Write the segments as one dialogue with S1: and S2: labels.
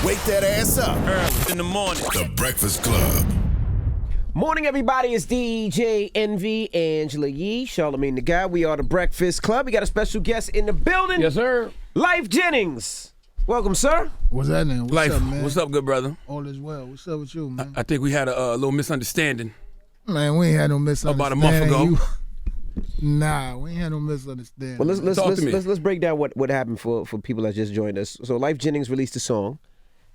S1: Wake that ass up.
S2: Early in the morning.
S1: The Breakfast Club.
S3: Morning, everybody. It's DJ Envy, Angela Yee, Charlamagne the Guy. We are the Breakfast Club. We got a special guest in the building.
S4: Yes, sir.
S3: Lyfe Jennings. Welcome, sir.
S5: What's happening? What's up, man?
S4: What's up, good brother?
S5: All is well. What's up with you, man?
S4: I think we had a little misunderstanding.
S5: Man, we ain't had no misunderstanding.
S4: About a month ago.
S5: Nah, we ain't had no misunderstanding.
S3: Well, let's break down what happened for people that just joined us. So, Lyfe Jennings released a song,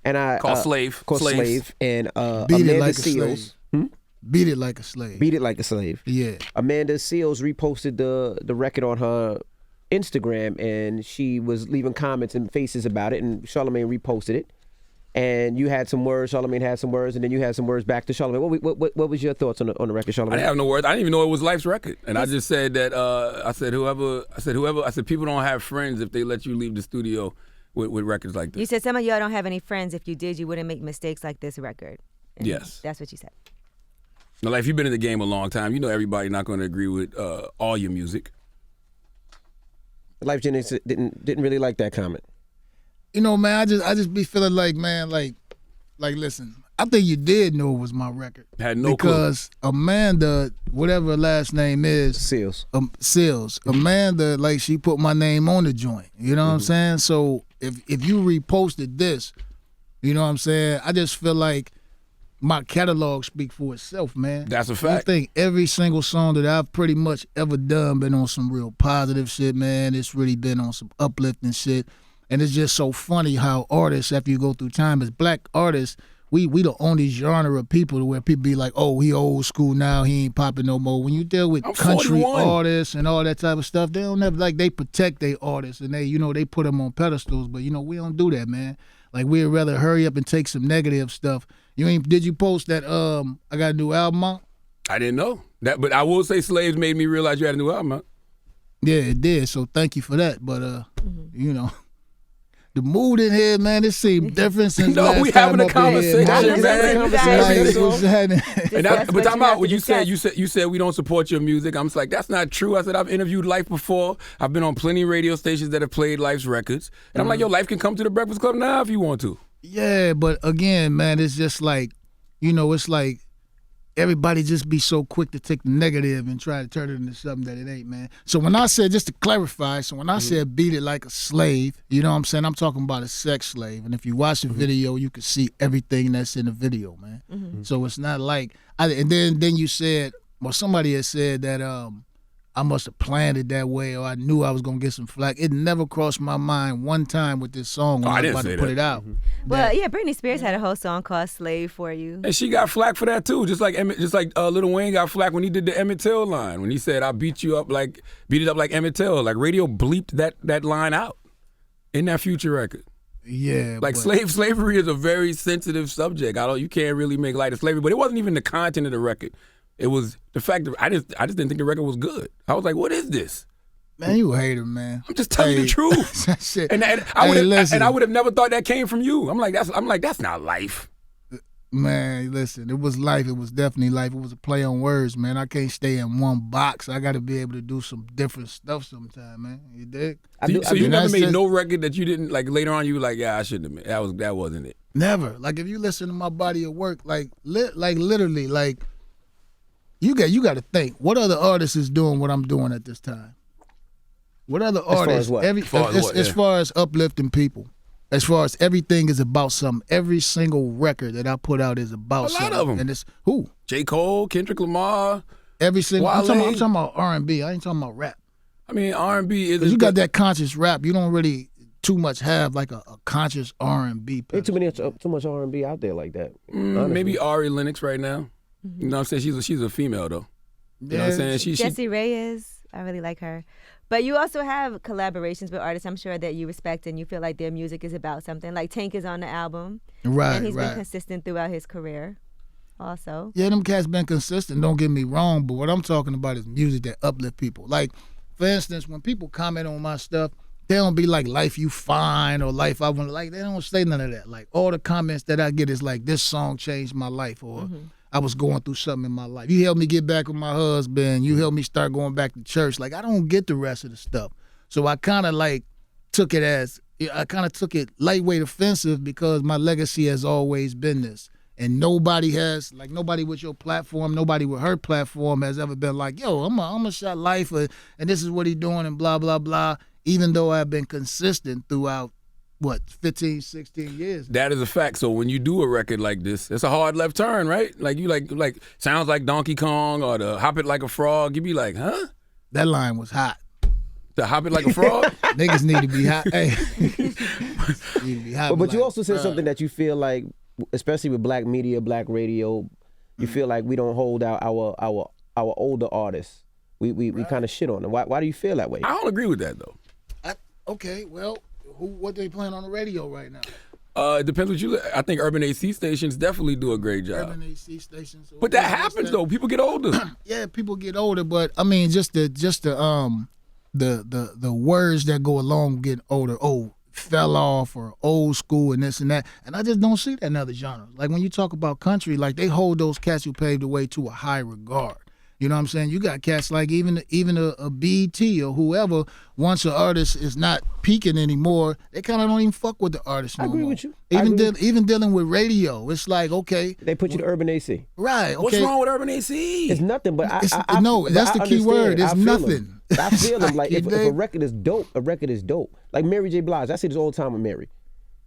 S3: and
S4: Called Slave.
S3: Called Slave, and
S5: Beat
S3: Amanda
S5: it like
S3: Seals.
S5: a slave. Beat it like a slave.
S3: Beat it like a slave.
S5: Yeah.
S3: Amanda Seals reposted the record on her Instagram, and she was leaving comments and faces about it, and Charlamagne reposted it. And you had some words, Charlamagne had some words, and then you had some words back to Charlamagne. What was your thoughts on the record, Charlamagne?
S4: I didn't have no words. I didn't even know it was Life's record. And I just said that I said people don't have friends if they let you leave the studio with records like this.
S6: You said some of y'all don't have any friends. If you did, you wouldn't make mistakes like this record. And
S4: yes.
S6: That's what you said.
S4: Now, Life, you've been in the game a long time. You know everybody not going to agree with all your music.
S3: Lyfe Jennings didn't really like that comment.
S5: You know, man, I just be feeling like, man, like listen, I think you did know it was my record.
S4: Had no clue.
S5: Because Amanda, whatever her last name is,
S3: Seals.
S5: Amanda, like, she put my name on the joint. You know what I'm saying? So if you reposted this, you know what I'm saying? I just feel like my catalog speak for itself, man.
S4: That's a fact.
S5: I think every single song that I've pretty much ever done been on some real positive shit, man. It's really been on some uplifting shit. And it's just so funny how artists, after you go through time, as black artists, we the only genre of people where people be like, oh, he old school now, he ain't popping no more. When you deal with country
S4: 41.
S5: artists and all that type of stuff, they don't ever, like, they protect their artists and they put them on pedestals. But, we don't do that, man. Like, we'd rather hurry up and take some negative stuff. Did you post that I got a new album out?
S4: I didn't know that, but I will say Slaves made me realize you had a new album out.
S5: Yeah, it did. So thank you for that. But the mood in here, man, it seemed different since last
S4: we
S5: time
S4: having a
S5: up in
S4: conversation,
S5: here,
S4: man.
S5: Like, what's happening?
S4: But talking about what you said we don't support your music. I'm just like, that's not true. I said I've interviewed Lyfe before. I've been on plenty of radio stations that have played Lyfe's records, and I'm like, yo, Lyfe can come to the Breakfast Club now if you want to.
S5: Yeah, but again, man, it's just like, it's like everybody just be so quick to take the negative and try to turn it into something that it ain't, man. So when I said, just to clarify, when I said beat it like a slave, you know what I'm saying? I'm talking about a sex slave. And if you watch the video, you can see everything that's in the video, man. So it's not like, and then you said, well, somebody had said that I must have planned it that way, or I knew I was going to get some flack. It never crossed my mind one time with this song when I was about to put it out.
S6: Well, yeah, Britney Spears had a whole song called "Slave" for you,
S4: and she got flack for that too. Just like Lil Wayne got flack when he did the Emmett Till line, when he said, "I beat it up like Emmett Till." Like, radio bleeped that line out in that Future record.
S5: Yeah,
S4: like slavery is a very sensitive subject. You can't really make light of slavery, but it wasn't even the content of the record. It was the fact that I just didn't think the record was good. I was like, what is this?
S5: Man, you a hater, man.
S4: I'm just telling you the truth.
S5: Shit.
S4: And I would have never thought that came from you. I'm like, that's not Lyfe.
S5: Man, listen, it was Lyfe. It was definitely Lyfe. It was a play on words, man. I can't stay in one box. I got to be able to do some different stuff sometime, man. You dig?
S4: So you never made no record that you didn't, like, later on you were like, yeah, I shouldn't have made. That wasn't it.
S5: Never. Like, if you listen to my body of work, literally, you got to think, what other artist is doing what I'm doing at this time? What other artists? As far as uplifting people. As far as everything is about something. Every single record that I put out is about something.
S4: A lot of them.
S5: And it's who?
S4: J. Cole, Kendrick Lamar.
S5: Every single.
S4: Wale.
S5: I'm talking about R&B. I ain't talking about rap.
S4: I mean, R&B is.
S5: Because you got that conscious rap. You don't really too much have like a conscious R&B.
S3: Ain't too much R&B out there like that.
S4: Maybe Ari Lennox right now. You know what I'm saying? She's a female though. You know what I'm saying?
S6: Jessie Reyes, I really like her. But you also have collaborations with artists I'm sure that you respect and you feel like their music is about something. Like Tank is on the album.
S5: Right,
S6: and he's been consistent throughout his career also.
S5: Yeah, them cats been consistent, don't get me wrong, but what I'm talking about is music that uplift people. Like, for instance, when people comment on my stuff, they don't be like, Lyfe, you fine, or Lyfe, I want to, like, they don't say none of that. Like, all the comments that I get is like, this song changed my life, or I was going through something in my life. You helped me get back with my husband. You helped me start going back to church. Like, I don't get the rest of the stuff. So I kind of, like, took it as I kind of took it lightweight offensive because my legacy has always been this. And nobody with your platform, nobody with her platform has ever been like, yo, I'm a shot Lyfe, and this is what he's doing, and blah, blah, blah, even though I've been consistent throughout, 15, 16 years.
S4: That is a fact. So when you do a record like this, it's a hard left turn, right? Like you like sounds like Donkey Kong or the Hop It Like a Frog. You be like, huh?
S5: That line was hot.
S4: The Hop It Like a Frog?
S5: Niggas need to be hot. Hey. Need to be hot
S3: but you also said something that you feel like, especially with black media, black radio, you feel like we don't hold out our older artists. We kind of shit on them. Why do you feel that way?
S4: I don't agree with that though.
S5: Okay, well, what they playing on the radio right now?
S4: It depends what you. I think urban AC stations definitely do a great job.
S5: Urban AC stations.
S4: But that happens though. People get older.
S5: Yeah, people get older, but I mean, just the words that go along with getting older. Oh, fell off or old school and this and that. And I just don't see that in other genres. Like when you talk about country, like they hold those cats who paved the way to a high regard. You know what I'm saying? You got cats like even a BET or whoever, once an artist is not peaking anymore, they kind of don't even fuck with the artist no more.
S3: I agree with you.
S5: Even dealing with radio, it's like, okay.
S3: They put you to urban AC.
S5: Right, okay.
S4: What's wrong with urban AC?
S3: It's nothing, but
S5: that's the key word. It's nothing.
S3: I feel them. Like if a record is dope, a record is dope. Like Mary J. Blige, I say this all the time with Mary.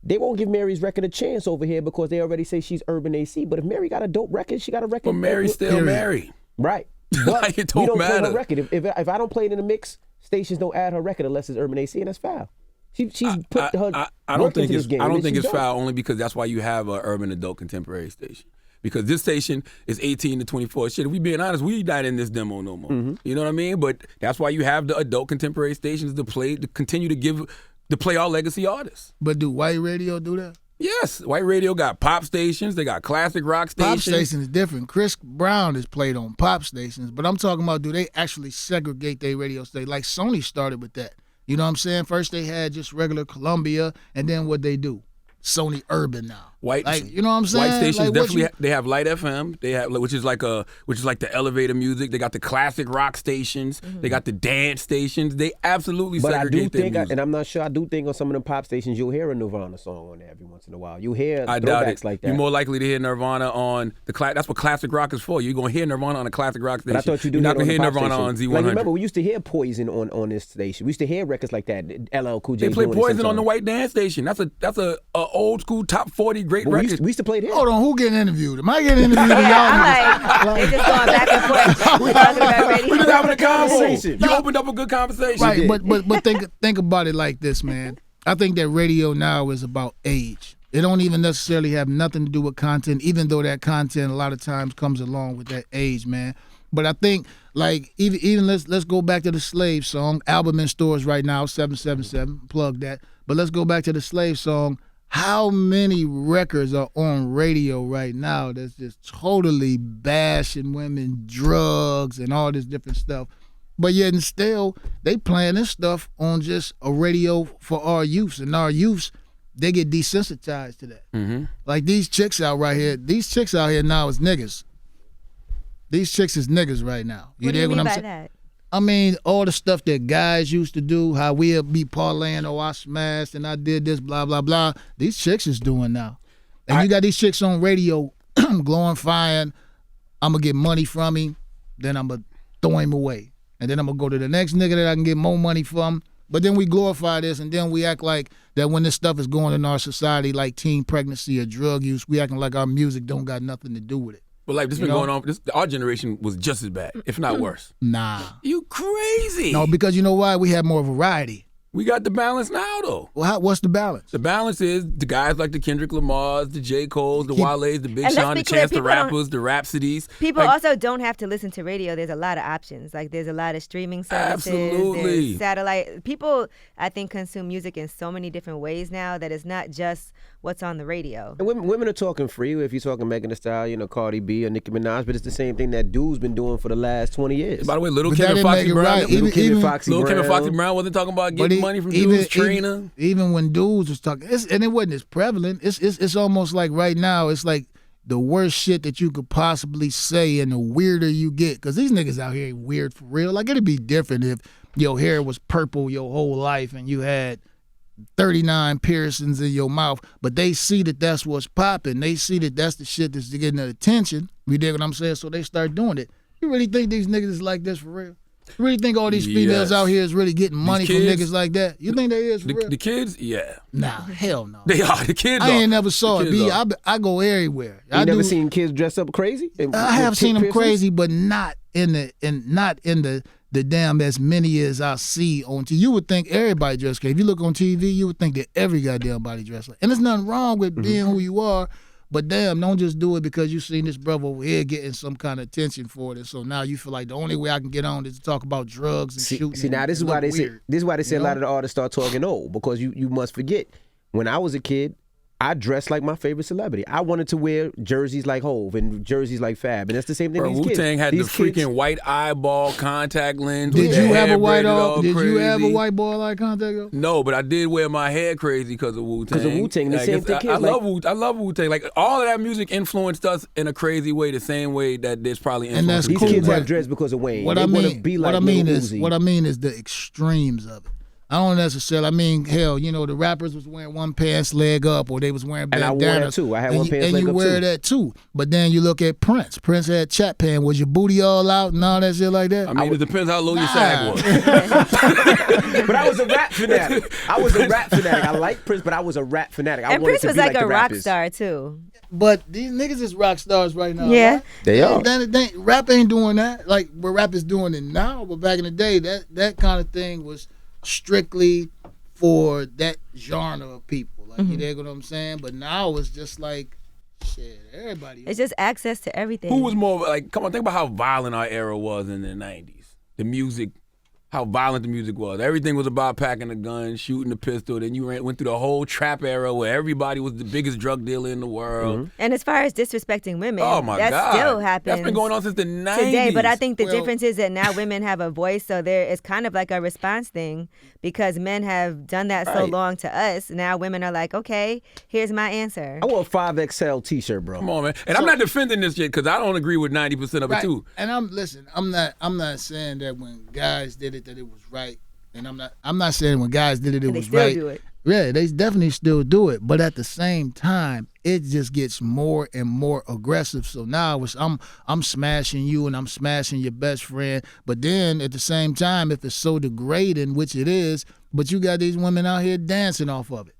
S3: They won't give Mary's record a chance over here because they already say she's urban AC. But if Mary got a dope record, she got a record.
S4: But Mary's still Mary.
S3: Right. But
S4: like it
S3: we don't
S4: matter.
S3: play her record. If I don't play it in the mix, stations don't add her record unless it's urban AC, and that's foul. She's put her.
S4: I don't think
S3: it's.
S4: I don't think it's foul only because that's why you have an urban adult contemporary station. Because this station is 18 to 24. Shit, if we being honest, we not in this demo no more.
S3: Mm-hmm.
S4: You know what I mean? But that's why you have the adult contemporary stations to continue to play our legacy artists.
S5: But do white radio do that?
S4: Yes, white radio got pop stations. They got classic rock stations.
S5: Pop stations is different. Chris Brown is played on pop stations, but I'm talking about do they actually segregate their radio station? Like Sony started with that. You know what I'm saying? First they had just regular Columbia, and then what they do? Sony Urban now.
S4: White,
S5: like, you know what I'm saying?
S4: White stations
S5: like,
S4: definitely they have Light FM. They have which is like the elevator music. They got the classic rock stations. Mm-hmm. They got the dance stations. They absolutely segregate their music.
S3: And I'm not sure. I do think on some of them pop stations you'll hear a Nirvana song on there every once in a while. You hear
S4: I doubt
S3: throwbacks
S4: it.
S3: like that.
S4: You're more likely to hear Nirvana on the that's what classic rock is for. You're gonna hear Nirvana on a classic rock station.
S3: But I thought you do.
S4: You're not gonna hear
S3: Nirvana
S4: on Z100.
S3: Like remember, we used to hear Poison on this station. We used to hear records like that. LL Cool J.
S4: They play Poison on the White Dance Station. That's a old school top 40 great record.
S3: We used to play this.
S5: Hold on, who getting interviewed? Am I getting interviewed?
S6: I'm like, they just going back and forth. We're talking about radio.
S4: We just having a conversation. You opened up a good conversation.
S5: Right, but think about it like this, man. I think that radio now is about age. It don't even necessarily have nothing to do with content, even though that content a lot of times comes along with that age, man. But I think, like, even let's go back to the Slave song. Album in stores right now, 777. Plug that. But let's go back to the Slave song. How many records are on radio right now that's just totally bashing women, drugs, and all this different stuff? But yet and still, they playing this stuff on just a radio for our youths. And our youths, they get desensitized to that. Mm-hmm. Like these chicks out here now is niggas. These chicks is niggas right now.
S6: What do you mean by that?
S5: I mean, all the stuff that guys used to do, how we'll be parlaying, oh, I smashed and I did this, blah, blah, blah. These chicks is doing now. And you got these chicks on radio glorifying, I'm going to get money from him, then I'm going to throw him away. And then I'm going to go to the next nigga that I can get more money from. But then we glorify this, and then we act like that when this stuff is going in our society, like teen pregnancy or drug use, we acting like our music don't got nothing to do with it.
S4: But like this been going on. Our generation was just as bad, if not worse.
S5: Nah.
S4: You crazy?
S5: No, because you know why? We have more variety.
S4: We got the balance now, though.
S5: Well, what's the balance?
S4: The balance is the guys like the Kendrick Lamars, the J. Coles, the Wale's, the Big Sean, the Chance the Rappers, the Rhapsodies.
S6: People also don't have to listen to radio. There's a lot of options. Like there's a lot of streaming services.
S4: Absolutely.
S6: There's satellite. People, I think, consume music in so many different ways now that it's not just what's on the radio.
S3: And women are talking free. If you're talking Megan Thee Stallion, Cardi B, or Nicki Minaj, but it's the same thing that dude's been doing for the last 20 years.
S4: By the way, Little Kim and Foxy Brown.
S5: Right.
S3: Little Kim and Foxy
S4: Brown wasn't talking about getting money from dudes. Trina.
S5: Even when dudes was talking, and it wasn't as prevalent. It's almost like right now, it's like the worst shit that you could possibly say, and the weirder you get, because these niggas out here ain't weird for real. Like it'd be different if your hair was purple your whole life and you had 39 piercings in your mouth, but they see that that's what's popping. They see that that's the shit that's getting their attention. You dig what I'm saying? So they start doing it. You really think these niggas is like this for real? You really think all these females out here is really getting money from niggas like that? You think they is for real?
S4: The kids, yeah.
S5: Nah, hell no.
S4: They are. The kids
S5: I ain't never saw it, B. I go everywhere.
S3: You never seen kids dress up crazy?
S5: I have seen them crazy, but not in the damn as many as I see on TV. You would think everybody dress crazy. If you look on TV, you would think that every goddamn body dress like. And there's nothing wrong with being who you are. But damn, don't just do it because you seen this brother over here getting some kind of attention for it. And so now you feel like the only way I can get on is to talk about drugs and shooting.
S3: See, now this is why they say a lot of the artists start talking old, because you must forget, when I was a kid, I dressed like my favorite celebrity. I wanted to wear jerseys like Hove and jerseys like Fab, and that's the same thing. These
S4: Wu-Tang had
S3: these
S4: the freaking white eyeball contact lens.
S5: Did you have a white ball eye contact? Though?
S4: No, but I did wear my hair crazy because of Wu-Tang.
S3: Because of Wu-Tang, the same thing.
S4: I love Wu-Tang. Like all of that music influenced us in a crazy way, the same way that there's probably influenced.
S3: These kids have dreads because of Wayne. What I mean is
S5: the extremes of it. I don't necessarily. Hell, the rappers was wearing one pants leg up, or they was wearing bandanas.
S3: And I wore that too. I had one pants leg up too.
S5: And you wear that too. But then you look at Prince. Prince had chat pan. Was your booty all out and all that shit like that?
S4: I mean, it depends how low your sag was.
S3: But I was a rap fanatic. I like Prince, but I was a rap fanatic.
S6: And Prince was like a rock star too.
S5: But these niggas is rock stars right now.
S6: Yeah,
S5: right?
S3: They are.
S5: Rap ain't doing that like where rap is doing it now. But back in the day, that kind of thing was strictly for that genre of people. Like, you dig what I'm saying? But now it's just like, shit, everybody.
S6: It's just access to everything.
S4: Who was more like, come on, think about how violent our era was in the 90s. The music, how violent the music was. Everything was about packing a gun, shooting a pistol. Then you went through the whole trap era where everybody was the biggest drug dealer in the world.
S6: And as far as disrespecting women,
S4: oh my God,
S6: that still happens.
S4: That's been going on since the 90s.
S6: Today, but I think the difference is that now women have a voice, so it's kind of like a response thing, because men have done that so long to us. Now women are like, okay, here's my answer.
S3: I wore a 5XL t-shirt, bro.
S4: Come on, man. And I'm not defending this shit because I don't agree with 90% of it too.
S5: And I'm not saying that when guys did it that it was right. And I'm not saying when guys did it was
S6: still
S5: right.
S6: Do it.
S5: Yeah, they definitely still do it. But at the same time, it just gets more and more aggressive. So now I'm smashing you and I'm smashing your best friend. But then at the same time, if it's so degrading, which it is, but you got these women out here dancing off of it.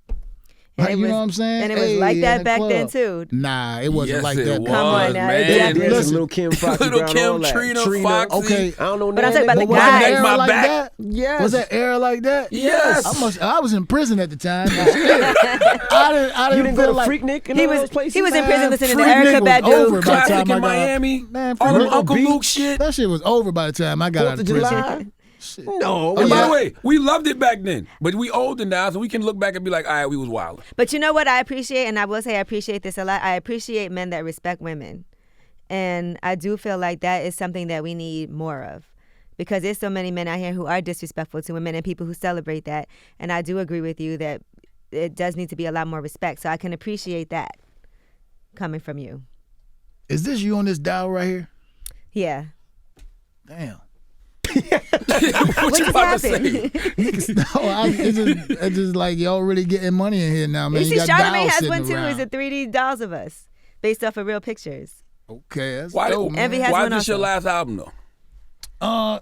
S5: You know what I'm saying?
S6: And it was like that back then too.
S5: Nah, it wasn't like that.
S6: Come on now.
S4: Man.
S3: Listen, Little Kim, Foxy
S4: Little
S3: Brown,
S4: Kim,
S3: all that.
S4: Trina, Foxy.
S5: Okay,
S3: I don't know.
S6: But I'm talking about the
S5: was that
S6: guys.
S5: era like
S4: back.
S5: that?
S3: Yes.
S5: Was that era like that?
S4: Yes.
S5: I was in prison at the time. I didn't
S3: You didn't
S5: feel
S3: go to
S5: like
S3: Freaknik and all those places?
S6: He was in prison listening to
S5: Freaknik
S6: Erykah
S5: was over
S6: Badu.
S5: by the time
S4: Classic
S5: I
S4: in
S5: got
S4: Miami.
S5: Man,
S4: All them
S5: Freaknik
S4: Uncle
S5: Beach,
S4: Luke shit.
S5: That shit was over by the time I got out of prison.
S3: July? No.
S4: And by the way, we loved it back then, but we older now, so we can look back and be like, all right, we was wild.
S6: But you know what I appreciate, and I will say I appreciate this a lot. I appreciate men that respect women. And I do feel like that is something that we need more of, because there's so many men out here who are disrespectful to women and people who celebrate that. And I do agree with you that it does need to be a lot more respect. So I can appreciate that coming from you.
S5: Is this you on this dial right here?
S6: Yeah.
S5: Damn.
S4: What you about to say?
S5: It's just like y'all really getting money in here now, man.
S6: You see,
S5: got
S6: Charlamagne
S5: dolls
S6: has
S5: sitting
S6: one too.
S5: around.
S6: It's a 3D dolls of us based off of real pictures.
S5: Okay, that's
S4: Why,
S5: dope, man.
S6: Envy has
S4: why
S6: one
S4: is this your
S6: also.
S4: last album though?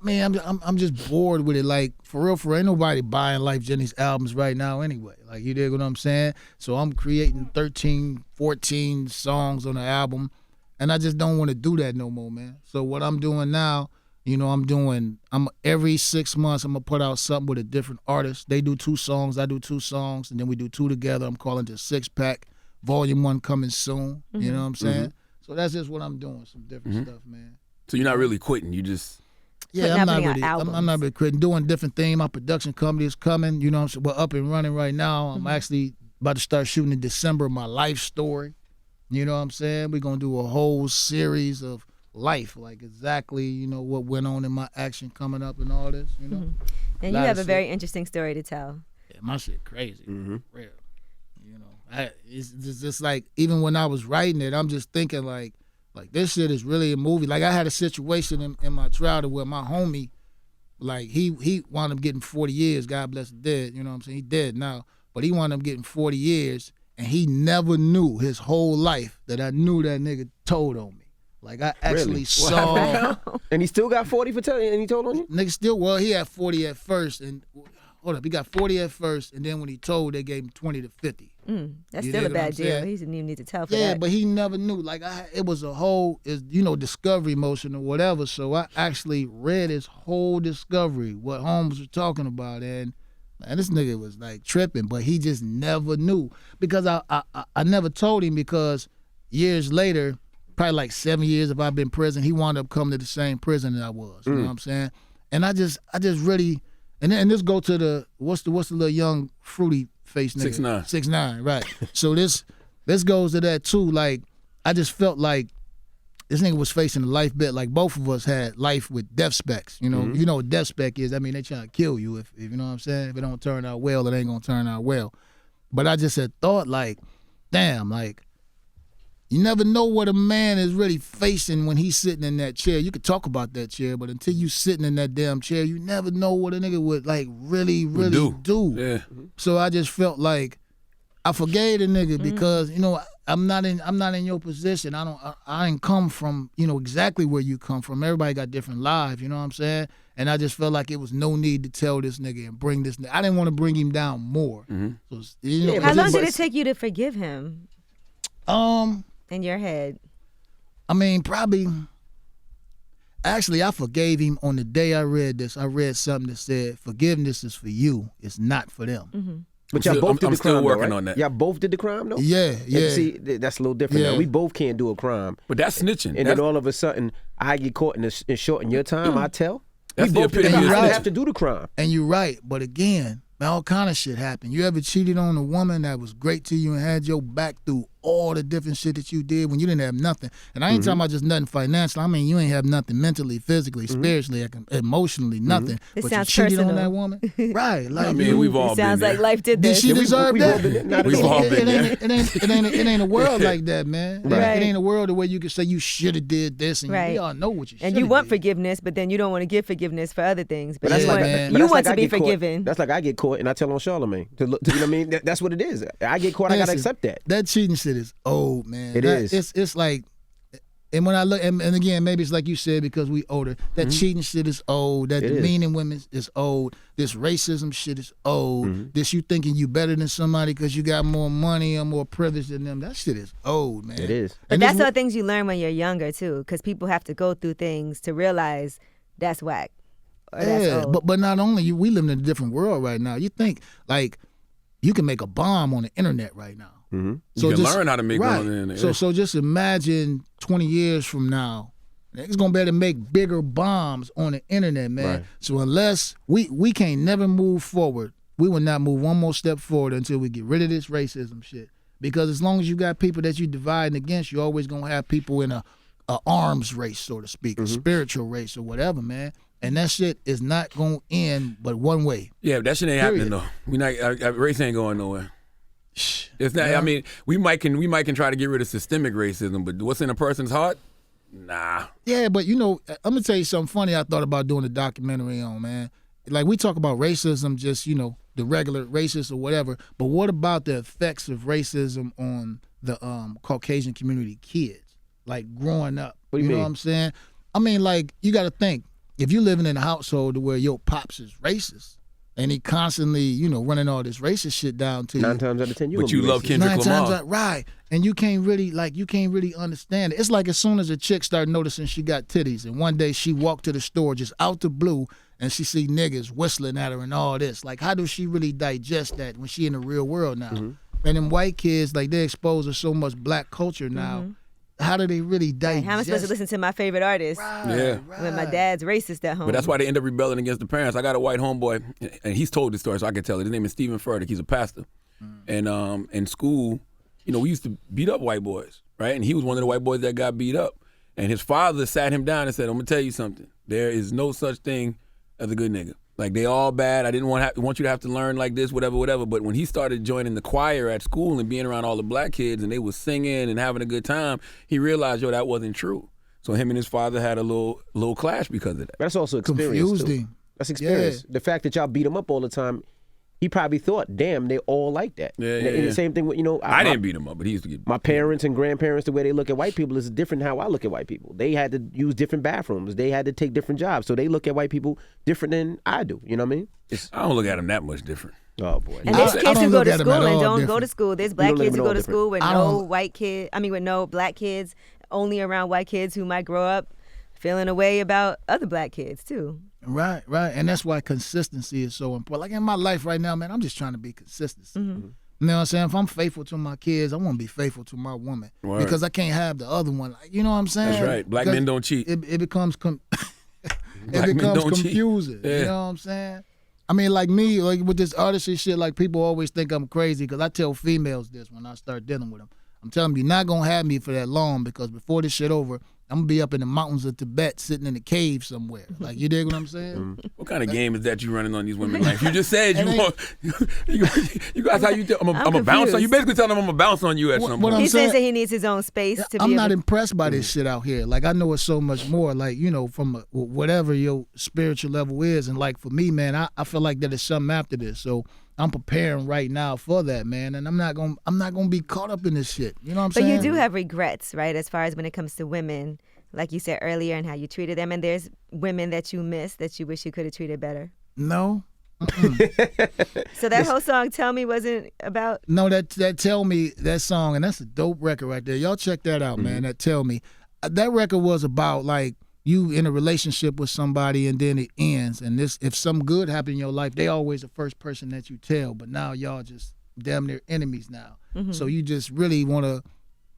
S5: Man, I'm just bored with it. Like, for real, ain't nobody buying Lyfe Jennings albums right now anyway. Like, you dig what I'm saying? So I'm creating 13, 14 songs on the album, and I just don't want to do that no more, man. So what I'm doing now, I'm every 6 months, I'm going to put out something with a different artist. They do 2 songs, I do 2 songs, and then we do 2 together. I'm calling it a 6-pack. Volume 1 coming soon. You know what I'm saying? So that's just what I'm doing, some different stuff, man.
S4: So you're not really quitting, you just...
S5: Yeah,
S6: But
S5: I'm not really quitting. Doing different thing. My production company is coming. You know what I'm saying? We're up and running right now. I'm actually about to start shooting in December my life story. You know what I'm saying? We're going to do a whole series of life, like exactly, what went on in my action coming up and all this,
S6: And you have a very interesting story to tell.
S5: Yeah, my shit crazy. Real. It's just like, even when I was writing it, I'm just thinking like this shit is really a movie. Like, I had a situation in my trial where my homie Like he wound up getting 40 years. God bless the dead. You know what I'm saying? He dead now, but he wound up getting 40 years, and he never knew his whole life that I knew that nigga told on me. Like I actually saw.
S3: And he still got 40 for telling, and he told on you?
S5: Nigga still, well, he had 40 at first, and hold up, he got 40 at first, and then when he told, they gave him 20 to 50.
S6: That's still a bad deal. He didn't even need to tell for that.
S5: Yeah, but he never knew. Like it was a whole, discovery motion or whatever. So I actually read his whole discovery, what Holmes was talking about, and man, this nigga was like tripping, but he just never knew because I never told him because years later, probably like 7 years if I've been in prison, he wound up coming to the same prison that I was. You know what I'm saying? And I just really, and this go to the what's the little young fruity face nigga?
S4: 6ix9ine.
S5: 6ix9ine, right. So this goes to that too. Like, I just felt like this nigga was facing a life bet. Like both of us had life with death specs. You know, you know what death spec is. I mean, they trying to kill you if you know what I'm saying. If it don't turn out well, it ain't gonna turn out well. But I just had thought like, damn, like you never know what a man is really facing when he's sitting in that chair. You could talk about that chair, but until you sitting in that damn chair, you never know what a nigga would like really do.
S4: Yeah.
S5: So I just felt like I forgave the nigga because I'm not in your position. I didn't come from exactly where you come from. Everybody got different lives. You know what I'm saying? And I just felt like it was no need to tell this nigga and bring this nigga. I didn't want to bring him down more. So,
S6: How long did it take you to forgive him? In your head?
S5: I mean, probably. Actually, I forgave him on the day I read this. I read something that said, "Forgiveness is for you. It's not for them."
S3: But y'all both did the crime,
S4: still working
S3: though, right?
S4: on that.
S3: Y'all both did the crime, though?
S5: Yeah.
S3: And see, that's a little different now. We both can't do a crime.
S4: But that's snitching.
S3: And then all of a sudden, I get caught in shorten your time, I tell.
S4: That's
S3: We
S4: the
S3: both did the
S4: epitome
S3: crime.
S4: of
S3: I
S4: snitching.
S3: have to do the crime.
S5: And you're right, but again, all kind of shit happened. You ever cheated on a woman that was great to you and had your back through all the different shit that you did when you didn't have nothing? And I ain't talking about just nothing financial. I mean, you ain't have nothing mentally, physically, spiritually, emotionally, nothing.
S6: This
S5: but
S6: sounds
S5: you cheated on
S6: personal.
S5: that woman, right? Like,
S4: I mean, we've all
S6: It
S4: been
S6: sounds
S4: there.
S6: like life did
S5: did
S6: this.
S5: she deserve
S3: We've all
S5: that?
S3: been there. Not
S4: We've
S3: at all.
S4: all been there.
S5: It ain't a world like that, man.
S6: Right.
S5: It ain't a world where you can say you should have did this, and
S6: Right.
S5: we all know what you should.
S6: And you want forgiveness, but then you don't want to give forgiveness for other things. But
S3: But that's
S6: you
S3: like,
S6: want,
S5: man.
S3: but
S6: you
S3: that's
S6: want
S3: like
S6: to
S3: I
S6: be
S3: get caught.
S6: forgiven.
S3: That's like I get caught and I tell on Charlamagne. You know what I mean? That's what it is. I get caught, I got to
S5: Listen,
S3: accept that.
S5: That cheating shit is old, man.
S3: It is.
S5: It's like, and when I look, and again, maybe it's like you said because we older. That cheating shit is old. That
S3: It is.
S5: demeaning women is old. This racism shit is old. This you thinking you better than somebody because you got more money or more privilege than them. That shit is old, man.
S3: It is.
S6: But
S5: And
S6: that's
S5: this-
S6: all things you learn when you're younger, too, because people have to go through things to realize that's whack. Or that's
S5: Yeah,
S6: old.
S5: but not only we live in a different world right now. You think like you can make a bomb on the internet right now.
S4: You can learn how to make one on the internet.
S5: So just imagine 20 years from now, niggas gonna be able to make bigger bombs on the internet, man.
S3: Right.
S5: So unless we can't never move forward, we will not move one more step forward until we get rid of this racism shit. Because as long as you got people that you dividing against, you're always gonna have people in a arms race, so to speak, a spiritual race or whatever, man. And that shit is not gonna end but one way.
S4: Yeah, that shit ain't happening though. We not race ain't going nowhere. It's not.
S5: Yeah.
S4: I mean, we might can try to get rid of systemic racism, but what's in a person's heart? Nah.
S5: Yeah, but I'm gonna tell you something funny I thought about doing a documentary on, man. Like we talk about racism, just the regular racist or whatever, but what about the effects of racism on the Caucasian community kids, like growing up?
S3: What do you
S5: know
S3: mean?
S5: what I'm saying? I mean, like you got to think if you're living in a household where your pops is racist and he constantly, running all this racist shit down to
S3: 9
S5: you.
S3: times out of 10,
S4: But you love Kendrick
S5: 9
S4: Lamar.
S5: times out, right. And you can't really understand it. It's like as soon as a chick started noticing she got titties, and one day she walked to the store just out the blue, and she see niggas whistling at her and all this. Like, how does she really digest that when she in the real world now? And them white kids, like, they exposed to so much black culture now. How do they really digest?
S6: How am I supposed to listen to my favorite artist
S4: Yeah.
S6: when my dad's racist at home?
S4: But that's why they end up rebelling against the parents. I got a white homeboy, and he's told this story, so I can tell it. His name is Stephen Furtick. He's a pastor. And in school, we used to beat up white boys, right? And he was one of the white boys that got beat up. And his father sat him down and said, I'm going to tell you something. There is no such thing as a good nigga. Like, they all bad. I didn't want you to have to learn like this, whatever. But when he started joining the choir at school and being around all the black kids and they was singing and having a good time, he realized, that wasn't true. So him and his father had a little clash because of that.
S3: That's also experience,
S5: confused
S3: too.
S5: him.
S3: That's experience.
S5: Yeah.
S3: The fact that y'all beat him up all the time, he probably thought, damn, they all like that.
S4: Yeah,
S3: And
S4: yeah,
S3: the
S4: yeah.
S3: same thing with,
S4: I didn't beat him up, but he used to get
S3: my parents and grandparents, the way they look at white people is different than how I look at white people. They had to use different bathrooms. They had to take different jobs. So they look at white people different than I do. You know what I mean?
S4: I don't look at him that much different.
S3: Oh, boy.
S6: And there's
S5: I
S6: kids
S5: don't
S6: who go
S5: look
S6: to
S5: at 'em
S6: school
S5: at
S6: and
S5: all
S6: don't go
S5: different.
S6: to school. There's black
S3: don't look
S6: kids
S3: at
S6: who
S3: 'em
S6: go to
S3: all
S6: school with
S5: I
S6: no
S5: don't-
S6: white kid. With no black kids, only around white kids who might grow up feeling a way about other black kids too.
S5: Right. And that's why consistency is so important. Like in my life right now, man, I'm just trying to be consistent.
S6: Mm-hmm.
S5: You know what I'm saying? If I'm faithful to my kids, I want to be faithful to my woman.
S4: Word.
S5: Because I can't have the other one. Like, you know what I'm saying?
S4: That's right. Black
S5: Because
S4: men don't cheat.
S5: It becomes
S4: Black men don't cheat.
S5: confusing.
S4: Yeah.
S5: You know what I'm saying? I mean, like me, like with this artistry shit, like people always think I'm crazy because I tell females this when I start dealing with them. I'm telling them, you're not going to have me for that long because before this shit over, I'm going to be up in the mountains of Tibet sitting in a cave somewhere. Like, you dig what I'm saying?
S4: What kind of game is that you running on these women's life? You just said you
S5: It
S4: want. You guys, how you tell? I'm a bounce on you.
S6: confused.
S4: Basically telling them I'm a bounce on you at
S5: What-
S4: some
S5: what
S4: point.
S5: I'm
S6: He
S5: saying-
S6: says that he needs his own space to
S5: I'm
S6: be
S5: not
S6: able
S5: impressed by this shit out here. Like, I know it's so much more. Like, from whatever your spiritual level is. And, like, for me, man, I feel like that is something after this. So I'm preparing right now for that, man. And I'm not gonna be caught up in this shit. You know what I'm
S6: But
S5: saying?
S6: you do have regrets, right? As far as when it comes to women, like you said earlier, and how you treated them. And there's women that you miss that you wish you could have treated better.
S5: No.
S6: So that whole song, "Tell Me," wasn't about.
S5: No, that Tell Me, that song, and that's a dope record right there. Y'all check that out, man. That Tell Me. That record was about, like, you in a relationship with somebody and then it ends. And this, if some good happened in your life, they always the first person that you tell. But now y'all just damn near enemies now. So you just really want to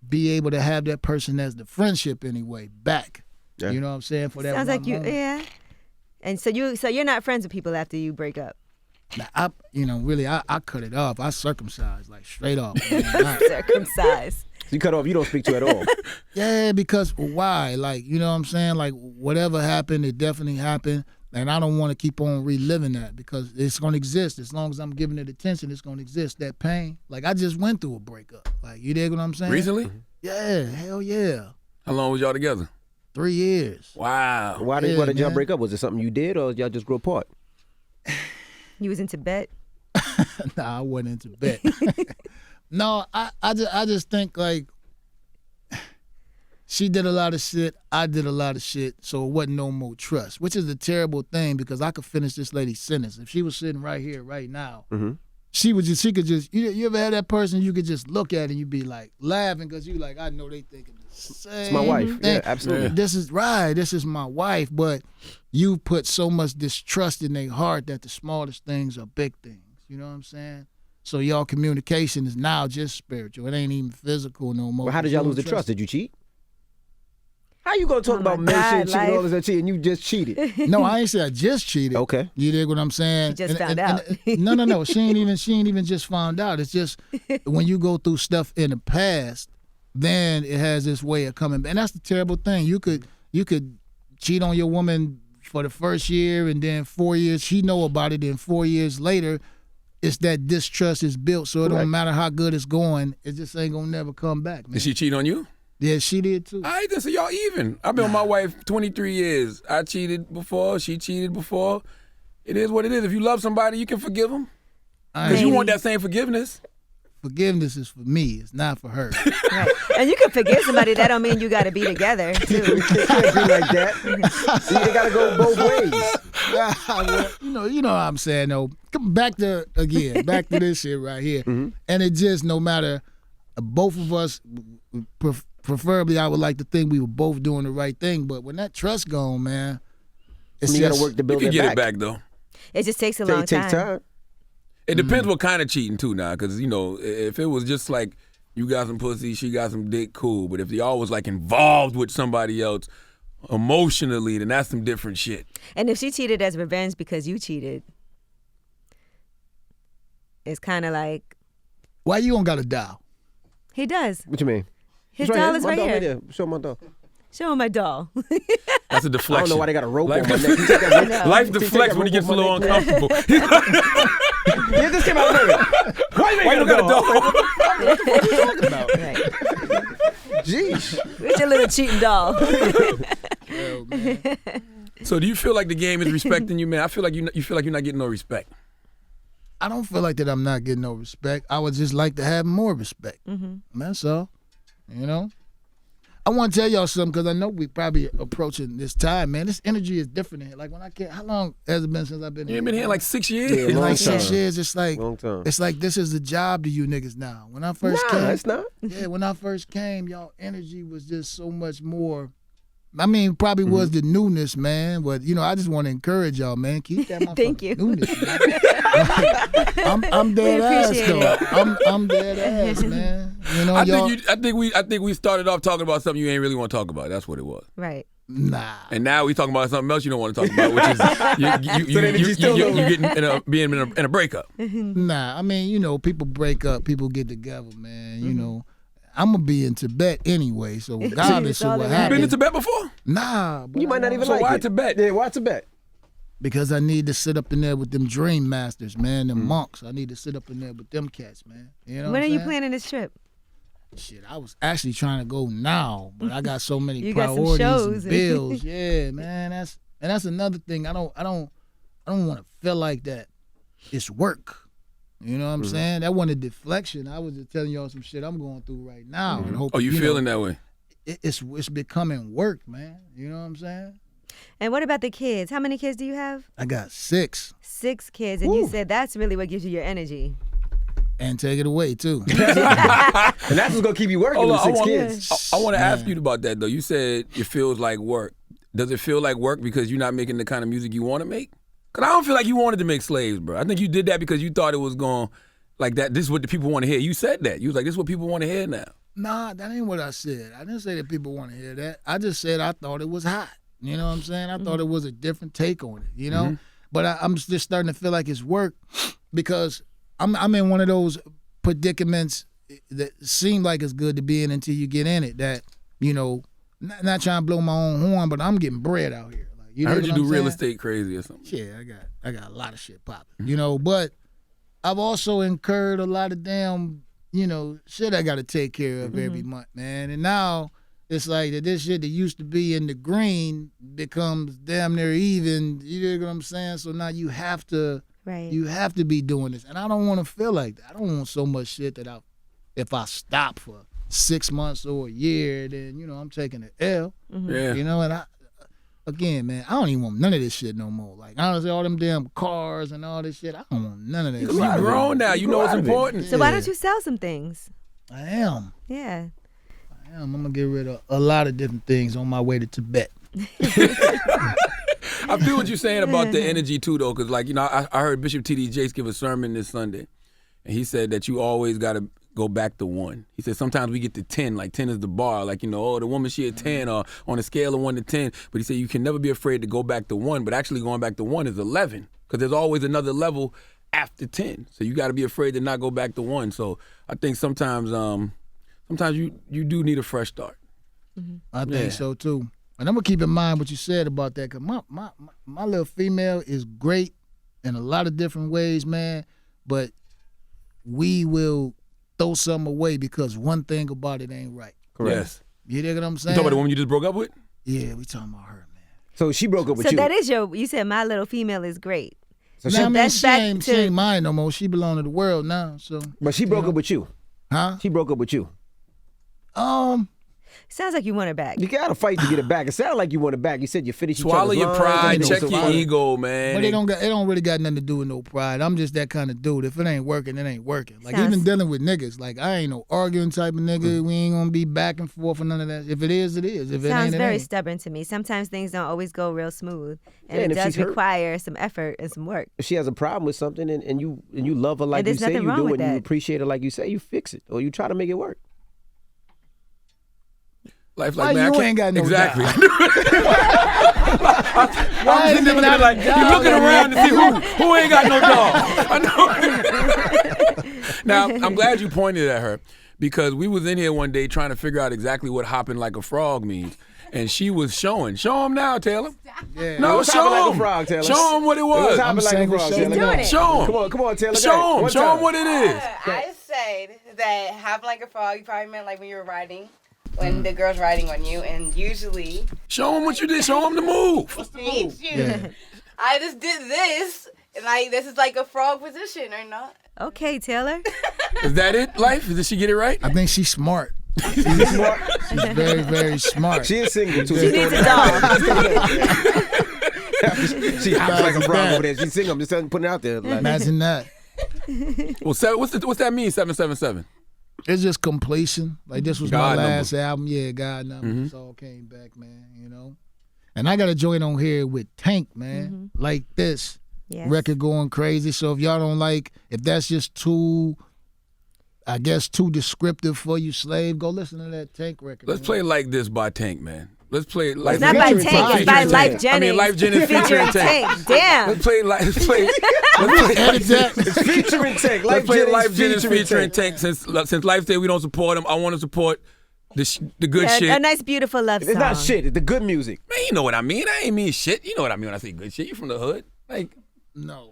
S5: be able to have that person as the friendship anyway back.
S3: Yeah.
S5: You know what I'm saying? For that
S6: Sounds
S5: one
S6: like you,
S5: moment.
S6: yeah. And so you're not friends with people after you break up.
S5: Now, I cut it off. I circumcised, like, straight off. Man.
S6: Circumcised.
S3: You cut off, you don't speak to at all.
S5: Yeah, because why? Like, you know what I'm saying? Like, whatever happened, it definitely happened. And I don't want to keep on reliving that because it's going to exist. As long as I'm giving it attention, it's going to exist. That pain. Like, I just went through a breakup. Like, you dig what I'm saying?
S4: Recently?
S5: Yeah, hell yeah.
S4: How long was y'all together?
S5: 3 years.
S4: Wow.
S3: Why did y'all
S5: man.
S3: break up? Was it something you did or y'all just grew apart?
S6: You was in Tibet.
S5: Nah, I wasn't into bet. No, I just think, like, she did a lot of shit. I did a lot of shit. So it wasn't no more trust, which is a terrible thing because I could finish this lady's sentence. If she was sitting right here, right now, she could just, you ever had that person you could just look at and you be like laughing because you like, I know they thinking the same.
S3: It's my wife.
S5: thing.
S3: Yeah, absolutely.
S5: This is right. This is my wife. But you put so much distrust in their heart that the smallest things are big things. You know what I'm saying? So y'all communication is now just spiritual. It ain't even physical no more.
S3: Well, how did
S5: You
S3: y'all
S5: don't
S3: lose the trust? Did you cheat? How you gonna talk
S6: Oh my
S3: about men
S6: God,
S3: shit, cheating, all
S6: Lyfe.
S3: this shit, and you just cheated?
S5: No, I ain't say I just cheated.
S3: Okay.
S5: You dig what I'm saying?
S6: She just found out.
S5: No. She ain't even just found out. It's just when you go through stuff in the past, then it has this way of coming back. And that's the terrible thing. You could cheat on your woman for the first year and then 4 years, she know about it, then 4 years later, it's that distrust is built. So it
S3: Correct.
S5: don't matter how good it's going, it just ain't gonna never come back, man.
S4: Did she cheat on you?
S5: Yeah, she did too.
S4: All right, then, so y'all even. I've been with my wife 23 years. I cheated before. She cheated before. It is what it is. If you love somebody, you can forgive them. Because you want that same forgiveness.
S5: Forgiveness is for me. It's not for her.
S6: Right. And you can forgive somebody. That don't mean you got to be together, too.
S3: You can't be like that. See, you gotta go both ways.
S5: You know what I'm saying, though. Come back to this shit right here. And it just, no matter, both of us, preferably I would like to think we were both doing the right thing, but when that trust gone, man, it's
S3: You
S5: just,
S3: gotta work to
S4: You
S3: build
S4: can
S3: it
S4: get
S3: back.
S4: it back, though.
S6: It just takes a
S3: It
S6: long
S3: takes time.
S4: It depends what kind of cheating, too, now. Because, if it was just like you got some pussy, she got some dick, cool. But if y'all was, like, involved with somebody else emotionally, then that's some different shit.
S6: And if she cheated as revenge because you cheated, it's kind of like,
S5: why you don't got a dial?
S6: he does.
S3: What you mean?
S6: His
S3: It's
S6: doll is
S3: My
S6: right
S3: dog
S6: here.
S3: Show my dog.
S6: Show him my doll.
S4: That's a
S3: I
S4: deflection.
S3: don't know why they got a rope
S4: Life
S3: on my
S4: def-
S3: neck. You take that rope-
S4: Life
S3: you take
S4: deflects
S3: that
S4: when he
S3: rope
S4: gets a
S3: off my
S4: little
S3: neck.
S4: uncomfortable.
S3: Yeah, this came out later. Why you ain't got a dog? What you talking about?
S6: Right.
S3: Jeez.
S6: Where's your little cheating doll?
S5: Yo, man.
S4: So do you feel like the game is respecting you, man? I feel like you feel like you're not getting no respect.
S5: I don't feel like that I'm not getting no respect. I would just like to have more respect. That's all. You know? I want to tell y'all something because I know we probably approaching this time, man. This energy is different in here. Like when I came, how long has it been since I've been here?
S4: You've been here like 6 years.
S3: Yeah,
S5: In
S3: long
S5: like
S3: time.
S5: 6 years, it's like
S3: Long time.
S5: it's like this is the job to you niggas now. When I first came,
S3: it's not.
S5: yeah, when I first came, y'all energy was just so much more. I mean, probably was the newness, man. But you know, I just want to encourage y'all, man. Keep that motherfucking
S6: Thank you.
S5: newness. I'm dead ass
S6: appreciate
S5: though. I'm dead ass, man. You know,
S4: I
S5: y'all.
S4: think we started off talking about something you ain't really want to talk about. That's what it was.
S6: Right.
S5: Nah.
S4: And now we talking about something else you don't want to talk about, which is you getting being in a breakup.
S5: Nah, I mean, you know, people break up, people get together, man. You know, I'm gonna be in Tibet anyway, so regardless of what
S4: You been
S5: happens,
S4: to Tibet before?
S5: nah. But
S3: You might not even
S4: So
S3: like
S4: why
S3: it.
S4: Tibet?
S3: Yeah, why Tibet?
S5: Because I need to sit up in there with them dream masters, man, them monks. I need to sit up in there with them cats, man. You know
S6: When are
S5: what
S6: you
S5: I'm
S6: planning this trip?
S5: saying? Shit, I was actually trying to go now, but I got so many
S6: You got some
S5: priorities
S6: shows.
S5: and bills. Yeah, man. That's another thing. I don't want to feel like that. It's work. You know what I'm saying? That wasn't a deflection. I was just telling y'all some shit I'm going through right now. And hope,
S4: Oh, you feeling that way?
S5: It's becoming work, man. You know what I'm saying?
S6: And what about the kids? How many kids do you have?
S5: I got 6.
S6: 6 kids, and you said that's really what gives you your energy.
S5: And take it away, too.
S3: And that's what's gonna keep you working
S4: Hold
S3: with
S4: on,
S3: 6 kids.
S4: I want to ask you about that though. You said it feels like work. Does it feel like work because you're not making the kind of music you want to make? Cause I don't feel like you wanted to make Slaves, bro. I think you did that because you thought it was going like that. This is what the people want to hear. You said that. You was like, this is what people want to hear now.
S5: Nah, that ain't what I said. I didn't say that people want to hear that. I just said I thought it was hot. You know what I'm saying? I thought it was a different take on it, you know? But I'm just starting to feel like it's work because I'm in one of those predicaments that seem like it's good to be in until you get in it. That, you know, not trying to blow my own horn, but I'm getting bread out here. Like, you
S4: I
S5: know
S4: heard you
S5: what
S4: do
S5: I'm
S4: real
S5: saying?
S4: estate crazy or something.
S5: Yeah, I got a lot of shit popping. You know, but I've also incurred a lot of damn, you know, shit I got to take care of every month, man. And now it's like that this shit that used to be in the green becomes damn near even. You know what I'm saying? So now you have to be doing this, and I don't want to feel like that. I don't want so much shit that if I stop for 6 months or a year, then you know I'm taking an L.
S4: Yeah.
S5: You know, and again, man, I don't even want none of this shit no more. Like, honestly, all them damn cars and all this shit, I don't want none of that
S4: You
S5: shit.
S4: grown now. You know what's important.
S6: So why don't you sell some things?
S5: I am.
S6: Yeah.
S5: I'm going to get rid of a lot of different things on my way to Tibet.
S4: I feel what you're saying about the energy too, though, because like, you know, I heard Bishop T.D. Jakes give a sermon this Sunday, and he said that you always got to go back to 1. He said sometimes we get to 10, like 10 is the bar, like, you know, oh, the woman, she at 10, or on a scale of 1 to 10. But he said you can never be afraid to go back to 1, but actually going back to 1 is 11, because there's always another level after 10. So you got to be afraid to not go back to 1. So I think sometimes you do need a fresh start.
S5: I think so, too. And I'm going to keep in mind what you said about that, because my little female is great in a lot of different ways, man, but we will throw something away because one thing about it ain't right.
S3: Correct.
S4: Yes.
S5: You dig what I'm
S4: You
S5: saying?
S4: talking about the woman you just broke up with?
S5: Yeah, we talking about her, man.
S3: So she broke up with
S6: So
S3: you.
S6: that is you said my little female is great.
S3: So
S5: Now, I mean,
S6: that's
S5: she
S6: back
S5: ain't
S6: to-
S5: mine no more. She belong to the world now, so.
S3: But she broke up with you.
S5: Huh?
S3: She broke up with you.
S6: Sounds like you want her back.
S3: You gotta fight to get it back. It sounded like you want it back. You said you finished each
S4: Swallow
S3: other's
S4: your
S3: lines,
S4: pride,
S3: you know,
S4: check
S3: so
S4: your
S3: far.
S4: ego, man.
S5: But it don't really got nothing to do with no pride. I'm just that kind of dude. If it ain't working, it ain't working. Like
S6: Sounds-
S5: even dealing with niggas, like I ain't no arguing type of nigga. We ain't gonna be back and forth or none of that. If it is, it is. If it
S6: Sounds
S5: ain't, it
S6: very
S5: ain't.
S6: stubborn to me. Sometimes things don't always go real smooth, and
S3: Yeah, and
S6: it
S3: if
S6: does
S3: she's hurt-
S6: require some effort and some work.
S3: If she has a problem with something and you love her like
S6: And
S3: you
S6: there's
S3: say
S6: nothing
S3: you
S6: wrong
S3: do
S6: with
S3: it and you
S6: that.
S3: appreciate her like you say, you fix it or you try to make it work.
S4: Life
S5: Why
S4: like, man,
S5: you
S4: I
S5: ain't got no
S4: exactly.
S5: job?
S4: I'm sitting there looking like you're looking around to see who ain't got no dog. I know. Now I'm glad you pointed at her because we was in here one day trying to figure out exactly what hopping like a frog means, and she was showing. Show him now, Taylor.
S5: Yeah.
S4: No,
S3: What's
S4: show
S3: hopping like
S4: him.
S3: a frog, Taylor?
S4: Show him what it was.
S3: What's hopping like a
S5: single,
S3: frog,
S5: show
S3: Taylor?
S5: me
S6: doing it.
S4: Show him.
S3: Come on, Taylor.
S4: Show him.
S3: One
S4: Show
S3: time.
S4: him what it is.
S2: I said that hopping like a frog, you probably meant like when you were riding when the girl's riding on you, and usually
S4: Show them what you did. Show them the move.
S2: teach you.
S5: Yeah.
S2: I just did this, and this is like a frog position or not.
S6: Okay, Taylor.
S4: Is that it, Life? Did she get it right?
S5: I think she's smart. She's very, very smart.
S3: She is single too.
S6: She needs a dog.
S3: She hops like a frog over there. She sing them, just putting it out there. Like,
S5: Imagine that.
S4: Well, what's that mean? 777.
S5: It's just completion. Like this was
S4: God
S5: my
S4: number.
S5: last album. Yeah, God number. It all came back, man. You know. And I got a joint on here with Tank, man. Like this
S6: Yes.
S5: record going crazy. So if y'all don't like, if that's just too, I guess too descriptive for you, Slave, go listen to that Tank record.
S4: Let's
S5: man.
S4: play Like This by Tank, man. Let's play it like
S6: It's not by
S3: Featuring
S6: Tank.
S3: Tank.
S6: It's by
S4: Featuring
S6: Lyfe
S4: Tank.
S6: Jennings.
S4: I mean, Lyfe Jennings featuring Tank.
S6: Damn.
S4: Let's play let's play
S5: Edit that.
S3: featuring Tank.
S4: let's play Lyfe
S3: Jennings
S4: Jennings featuring Tank. Since Life said we don't support him, I want to support the good shit.
S6: A nice, beautiful love song.
S3: It's not shit. It's the good music.
S4: Man, you know what I mean. I ain't mean shit. You know what I mean when I say good shit. You from the hood. Like,
S5: No.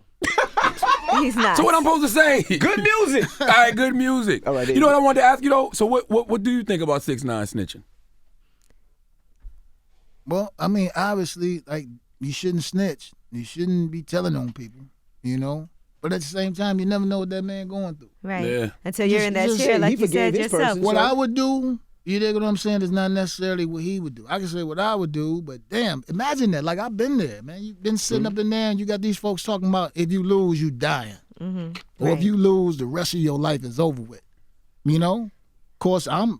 S6: He's not.
S4: so what I'm supposed to say?
S3: Good music.
S4: All right, good music.
S3: All right,
S4: you know what I wanted to ask you though? So what do you think about 6ix9ine snitching?
S5: Well, I mean, obviously, like, you shouldn't snitch. You shouldn't be telling on people, you know? But at the same time, you never know what that man going through.
S6: Right.
S4: Yeah.
S6: Until you're in that
S5: Just
S6: chair,
S3: say
S6: like
S3: he
S6: you said
S3: forgave his
S6: yourself.
S3: person.
S5: What
S3: So-
S5: I would do, you dig what I'm saying, is not necessarily what he would do. I can say what I would do, but damn, imagine that. Like, I've been there, man. You've been sitting up in there and you got these folks talking about if you lose, you dying. Or if
S6: Right.
S5: you lose, the rest of your life is over with. You know? Of course, I'm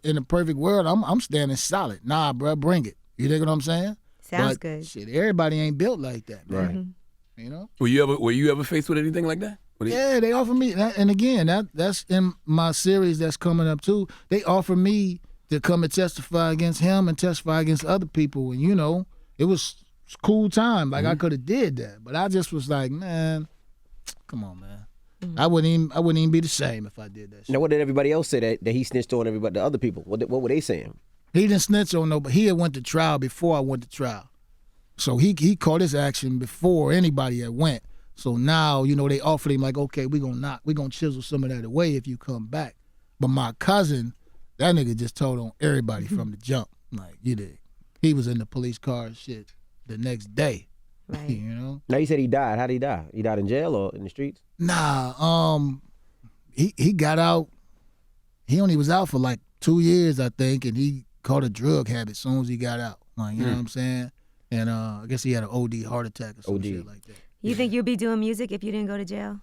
S5: in a perfect world, I'm standing solid. Nah, bro, bring it. You dig what I'm saying?
S6: Sounds
S5: But,
S6: good.
S5: Shit, everybody ain't built like that, man.
S3: Right.
S5: You know?
S4: Were you ever faced with anything like that?
S5: Yeah, they offer me, and again, that's in my series that's coming up too. They offer me to come and testify against him and testify against other people, and you know, it was a cool time. Like I could have did that, but I just was like, man, come on, man. I wouldn't even be the same if I did that shit.
S3: Now, what did everybody else say that he snitched on everybody, the other people? What were they saying?
S5: He didn't snitch on nobody. He had went to trial before I went to trial. So he caught his action before anybody had went. So now, you know, they offered him like, okay, we're gonna chisel some of that away if you come back. But my cousin, that nigga just told on everybody from the jump. Like, you did. He was in the police car and shit the next day.
S6: Right.
S5: You know?
S3: Now, you said he died. How did he die? He died in jail or in the streets?
S5: Nah, he got out. He only was out for like 2 years, I think, and he caught a drug habit as soon as he got out. Like, you know what I'm saying? And I guess he had an OD heart attack or some
S3: OD.
S5: shit like that.
S6: You think you'd be doing music if you didn't go to jail?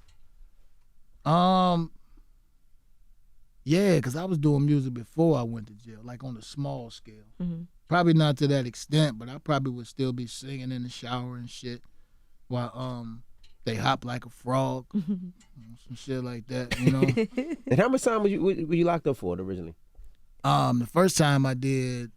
S5: Yeah, because I was doing music before I went to jail, like on a small scale.
S6: Mm-hmm.
S5: Probably not to that extent, but I probably would still be singing in the shower and shit while they hop like a frog, some shit like that, you know.
S3: And how much time were you locked up for originally?
S5: The first time I did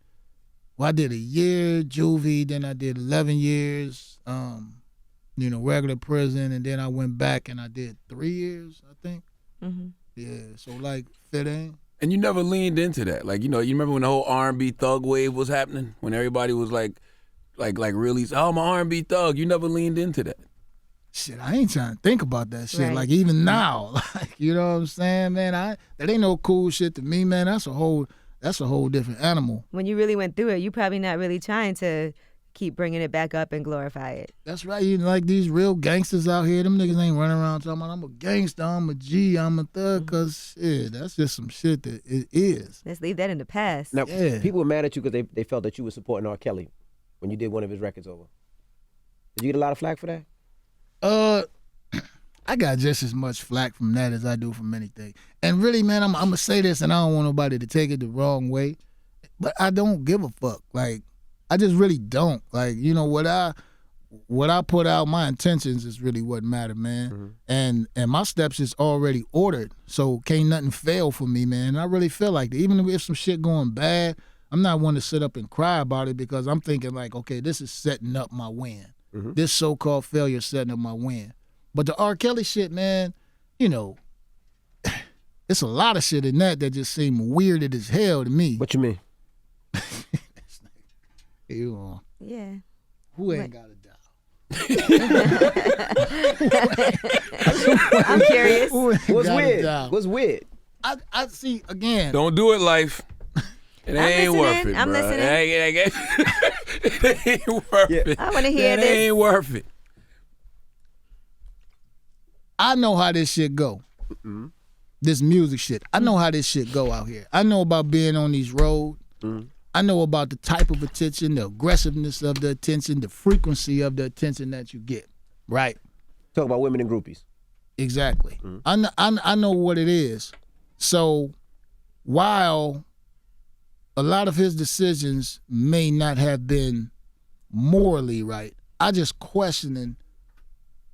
S5: a year juvie, then I did 11 years, you know, regular prison, and then I went back and I did 3 years, I think.
S6: Mm-hmm.
S5: Yeah, so like fit in.
S4: And you never leaned into that. Like, you know, you remember when the whole R&B thug wave was happening? When everybody was like really, oh, I'm an R&B thug. You never leaned into that.
S5: Shit, I ain't trying to think about that shit.
S6: Right.
S5: Like even now, like you know what I'm saying, man. That ain't no cool shit to me, man. That's a whole different animal.
S6: When you really went through it, you probably not really trying to keep bringing it back up and glorify it.
S5: That's right. You like these real gangsters out here. Them niggas ain't running around talking about I'm a gangster, I'm a G, I'm a thug. Cause shit, that's just some shit that it is.
S6: Let's leave that in the past.
S3: Now,
S5: Yeah.
S3: people were mad at you because they felt that you were supporting R. Kelly when you did one of his records over. Did you get a lot of flack for that?
S5: I got just as much flack from that as I do from anything. And really, man, I'm gonna say this, and I don't want nobody to take it the wrong way, but I don't give a fuck. Like, I just really don't. Like, you know, what I put out, my intentions is really what matter, man. And my steps is already ordered, so can't nothing fail for me, man. And I really feel like that. Even if some shit going bad, I'm not one to sit up and cry about it because I'm thinking like, okay, this is setting up my win. This so-called failure setting up my win. But the R. Kelly shit, man, you know, it's a lot of shit in that just seem weirded as hell to me.
S3: What you mean?
S5: You
S6: Yeah.
S5: who ain't got a dollar?
S6: I'm curious.
S5: Who ain't
S3: What's
S5: got a
S3: weird?
S5: dollar?
S3: What's weird?
S5: I see again.
S4: Don't do it, Life. It ain't worth it,
S6: I'm
S4: bro.
S6: listening.
S4: It ain't worth it.
S6: I want to hear
S4: It
S6: this.
S4: ain't worth it.
S5: I know how this shit go. This music shit. I know how this shit go out here. I know about being on these roads. I know about the type of attention, the aggressiveness of the attention, the frequency of the attention that you get. Right?
S3: Talk about women and groupies.
S5: Exactly. I know what it is. So while a lot of his decisions may not have been morally right, I just questioning,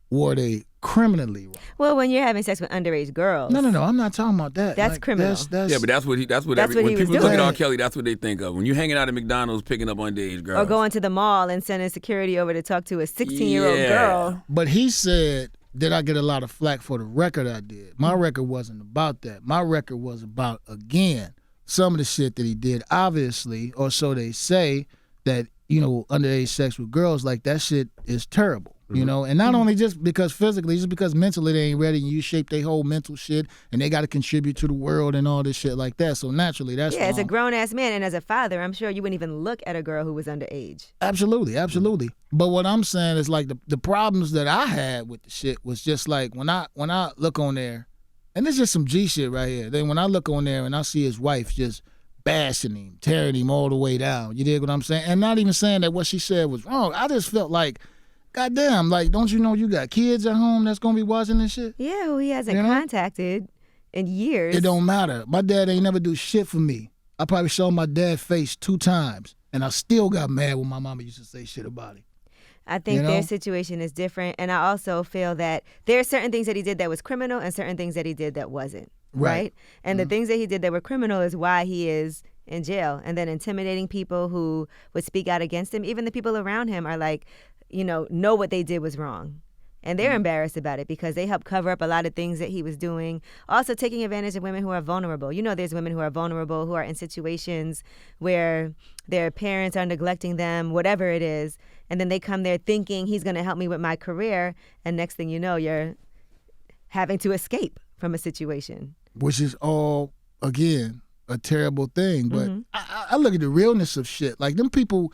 S5: were they criminally right?
S6: Well, when you're having sex with underage girls.
S5: No. I'm not talking about that.
S6: That's criminal.
S4: Yeah, but that's what
S6: That's
S4: when
S6: what he
S4: people
S6: was
S4: look at
S6: doing.
S4: R. Kelly, that's what they think of. When you're hanging out at McDonald's picking up underage girls.
S6: Or going to the mall and sending security over to talk to a 16-year-old girl.
S5: But he said, did I get a lot of flack for the record I did? My record wasn't about that. My record was about, again, some of the shit that he did, obviously, or so they say, that, underage sex with girls, like that shit is terrible, and not only just because physically, just because mentally they ain't ready and you shape their whole mental shit and they got to contribute to the world and all this shit like that. So naturally, that's
S6: Yeah, as a
S5: wrong.
S6: grown-ass man and as a father, I'm sure you wouldn't even look at a girl who was underage.
S5: Absolutely. But what I'm saying is like the problems that I had with the shit was just like when I look on there, and it's just some G shit right here. Then when I look on there and I see his wife just bashing him, tearing him all the way down. You dig what I'm saying? And not even saying that what she said was wrong. I just felt like, goddamn, like, don't you know you got kids at home that's gonna be watching this shit?
S6: Yeah, who he hasn't contacted in years.
S5: It don't matter. My dad ain't never do shit for me. I probably saw my dad's face 2 times, and I still got mad when my mama used to say shit about him.
S6: I think their situation is different, and I also feel that there are certain things that he did that was criminal and certain things that he did that wasn't, right? And the things that he did that were criminal is why he is in jail, and then intimidating people who would speak out against him. Even the people around him are like, know what they did was wrong. And they're embarrassed about it because they helped cover up a lot of things that he was doing. Also taking advantage of women who are vulnerable. There's women who are vulnerable, who are in situations where their parents are neglecting them, whatever it is. And then they come there thinking he's going to help me with my career. And next thing you know, you're having to escape from a situation.
S5: Which is all, again, a terrible thing. But I look at the realness of shit. Like them people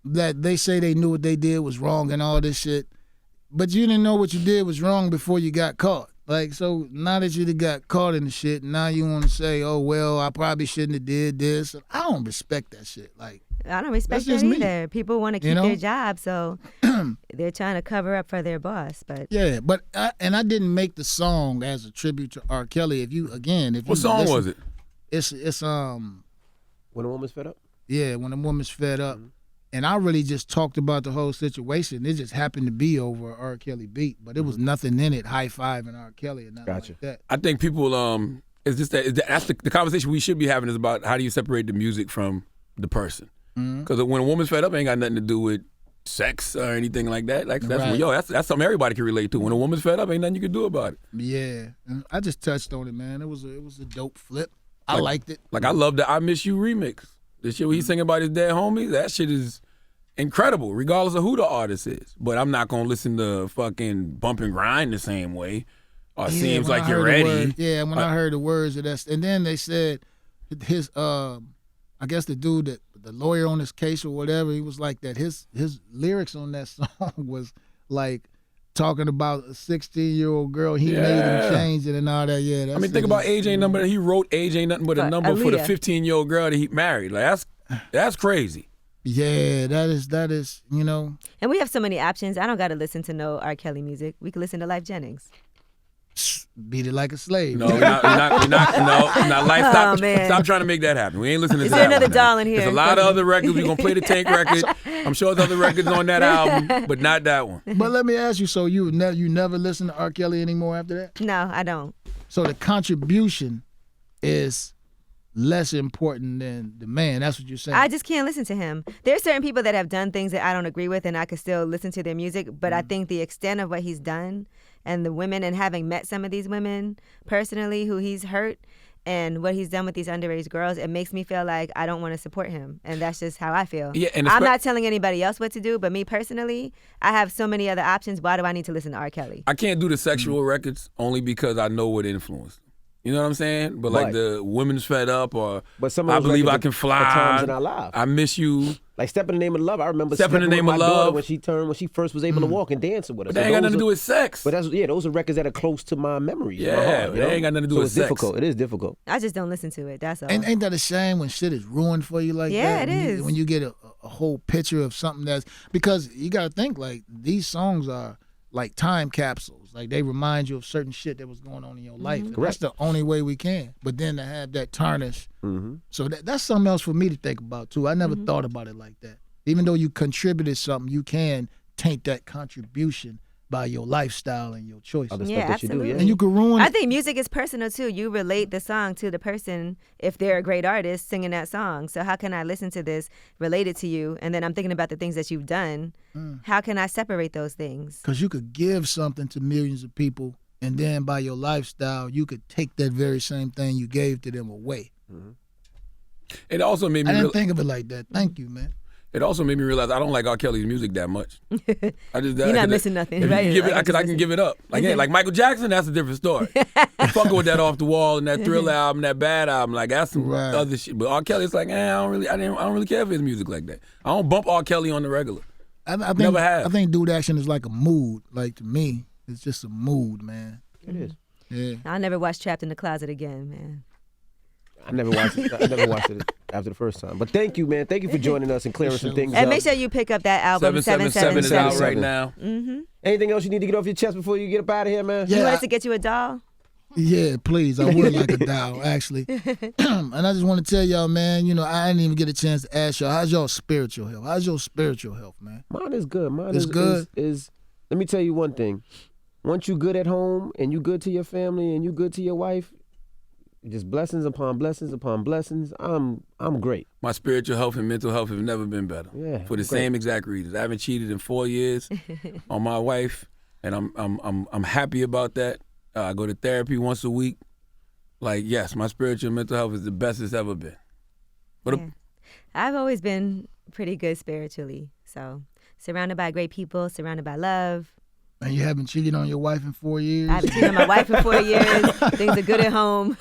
S5: that they say they knew what they did was wrong and all this shit. But you didn't know what you did was wrong before you got caught. Like, so now that you got caught in the shit, now you want to say, oh, well, I probably shouldn't have did this. I don't respect that shit. Like,
S6: I don't respect that either. People want to keep their job, so they're trying to cover up for their boss. But
S5: yeah, but I didn't make the song as a tribute to R. Kelly.
S4: What song was it?
S5: It's
S3: When a Woman's Fed Up?
S5: Yeah, When a Woman's Fed Up. And I really just talked about the whole situation. It just happened to be over a R. Kelly beat, but it was nothing in it, high-fiving R. Kelly or nothing like that.
S4: I think people, it's just that's the conversation we should be having is about how do you separate the music from the person. Because when a woman's fed up, ain't got nothing to do with sex or anything like that. Like that's something everybody can relate to. When a woman's fed up, ain't nothing you can do about it.
S5: Yeah, and I just touched on it, man. It was a dope flip. I liked it.
S4: Like I love the "I Miss You" remix. The shit where he's singing about his dead homies. That shit is incredible, regardless of who the artist is. But I'm not gonna listen to fucking Bump and Grind the same way. Or Seems Like You're Ready.
S5: When I heard the words of that, and then they said his I guess the dude that the lawyer on this case or whatever, he was like that. His lyrics on that song was like talking about a 16-year-old girl. He made him change it and all that. Yeah,
S4: think about Age Ain't Nothing. He wrote Age Ain't Nothing But a Number for the 15-year-old girl that he married. Like that's crazy.
S5: Yeah, that is,
S6: And we have so many options. I don't got to listen to no R. Kelly music. We can listen to Lyfe Jennings.
S5: Beat it like a slave.
S4: No, we're not Lyfe. Stop trying to make that happen. We ain't listening to that.
S6: Is there another doll in here?
S4: There's a lot of other records. We're going to play the Tank record. I'm sure there's other records on that album, but not that one.
S5: But let me ask you, so you never listen to R. Kelly anymore after that?
S6: No, I don't.
S5: So the contribution is less important than the man. That's what you're saying.
S6: I just can't listen to him. There are certain people that have done things that I don't agree with, and I could still listen to their music, but I think the extent of what he's done and the women, and having met some of these women personally who he's hurt and what he's done with these underage girls, it makes me feel like I don't want to support him. And that's just how I feel.
S4: Yeah, and
S6: I'm not telling anybody else what to do, but me personally, I have so many other options. Why do I need to listen to R. Kelly?
S4: I can't do the sexual records only because I know what influenced. You know what I'm saying? But like the women's fed up, or
S3: some of
S4: I
S3: those
S4: believe I
S3: records
S4: can
S3: are
S4: fly.
S3: times in our lives.
S4: I miss you.
S3: Like Step in the Name of Love. I remember
S4: Step in the Name
S3: with
S4: of
S3: my daughter
S4: Love.
S3: when she first was able to walk and dancing with us.
S4: But that ain't got nothing to do with sex.
S3: But those are records that are close to my memories.
S4: Yeah,
S3: my heart,
S4: they ain't got nothing to do with
S3: it's
S4: sex.
S3: difficult. It is difficult.
S6: I just don't listen to it. That's all.
S5: Ain't that a shame when shit is ruined for you like that?
S6: Yeah, it is.
S5: When you get a whole picture of something that's, because you got to think like these songs are like time capsules. Like they remind you of certain shit that was going on in your life. And that's the only way we can. But then to have that tarnish. So that's something else for me to think about too. I never thought about it like that. Even though you contributed something, you can taint that contribution by your lifestyle and your choices.
S6: Yeah, absolutely.
S5: And you can ruin
S6: I think music is personal too. You relate the song to the person if they're a great artist singing that song. So how can I listen to this, relate it to you, and then I'm thinking about the things that you've done. How can I separate those things?
S5: Because you could give something to millions of people, and then by your lifestyle, you could take that very same thing you gave to them away.
S4: It also made me.
S5: I didn't think of it like that. Thank you, man.
S4: It also made me realize I don't like R. Kelly's music that much.
S6: You're not missing nothing, right?
S4: Because I can give it up. Like, hey, like Michael Jackson, that's a different story. Fucking with that Off the Wall and that Thriller album, that Bad album, like that's some other shit. But R. Kelly, it's like, I don't really care for his music like that. I don't bump R. Kelly on the regular. Never have.
S5: I think Dude Action is like a mood. Like to me, it's just a mood, man.
S3: It is.
S5: Yeah.
S6: I'll never watch Trapped in the Closet again, man.
S3: I never watched it after the first time. But thank you, man. Thank you for joining us and clearing some things up.
S6: And make sure you pick up that album,
S4: 777 is out right now.
S3: Anything else you need to get off your chest before you get up out of here, man?
S6: You want us to get you a doll?
S5: Yeah, please. I would like a doll, actually. And I just want to tell y'all, man, I didn't even get a chance to ask y'all, how's y'all spiritual health? How's your spiritual health, man?
S3: Mine is good. Mine
S5: is good.
S3: Let me tell you one thing. Once you good at home and you good to your family and you good to your wife, just blessings upon blessings upon blessings. I'm great.
S4: My spiritual health and mental health have never been better.
S3: Yeah,
S4: for the same exact reasons. I haven't cheated in 4 years on my wife, and I'm happy about that. I go to therapy once a week. Like, yes, my spiritual and mental health is the best it's ever been. But
S6: I've always been pretty good spiritually. So surrounded by great people, surrounded by love.
S5: And you haven't cheated on your wife in 4 years?
S6: I haven't cheated on my wife in 4 years. Things are good at home.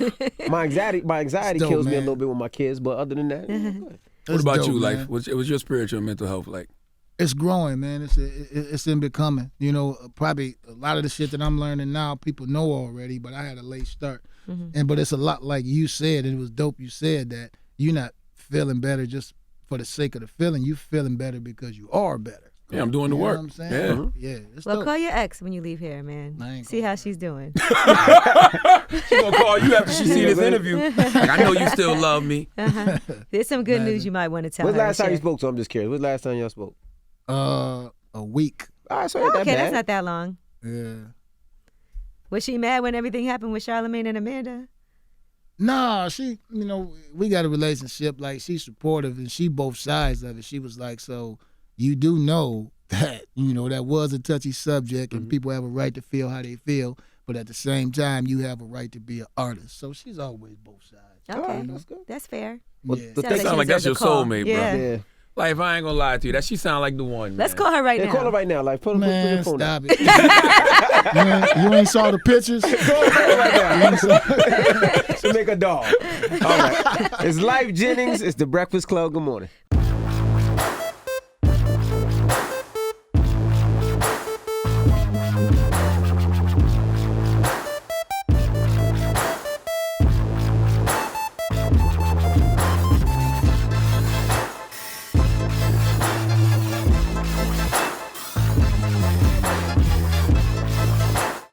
S3: My anxiety
S5: dope,
S3: kills me a
S5: man.
S3: little bit with my kids, but other than that, it's good.
S4: What about
S5: dope,
S4: you,
S5: man.
S4: Lyfe? What's your spiritual and mental health like?
S5: It's growing, man. It's in becoming. Probably a lot of the shit that I'm learning now, people know already, but I had a late start. But it's a lot like you said, and it was dope you said that you're not feeling better just for the sake of the feeling. You feeling better because you are better.
S4: Yeah, I'm doing the
S5: You know
S4: work.
S5: what I'm saying? Yeah. It's
S6: Well,
S5: dope.
S6: call your ex when you leave here, man.
S5: I ain't
S6: See how she's doing.
S4: She gonna call you after she see this interview. Like, I know you still love me.
S6: There's some good news you might want to tell
S3: When's
S6: her.
S3: the last time you
S6: Share.
S3: spoke to her? I'm just curious. When's the last time y'all spoke?
S5: A week.
S3: All right, so it ain't that
S6: Okay,
S3: bad.
S6: that's not that long.
S5: Yeah.
S6: Was she mad when everything happened with Charlamagne and Amanda?
S5: Nah, she, we got a relationship. Like, she's supportive, and she both sides of it. She was like, so you do know that, that was a touchy subject, and people have a right to feel how they feel, but at the same time, you have a right to be an artist. So she's always both sides.
S6: Okay,
S3: that's good.
S6: that's fair.
S3: Well,
S5: Yeah.
S3: the
S6: Sounds
S3: thing-
S4: Sound like that's your
S6: deserves a call.
S4: soulmate,
S6: Yeah.
S4: bro.
S3: yeah.
S4: Like, I ain't gonna lie to you. That she sound like the one.
S6: Let's
S4: man.
S6: call her right
S3: Yeah,
S6: now.
S3: call her right now. Like, put
S5: Man,
S3: your phone
S5: stop
S3: down.
S5: it. you ain't saw the pictures?
S3: Call her right now. She'll make a dog. All right. It's Lyfe Jennings. It's the Breakfast Club. Good morning.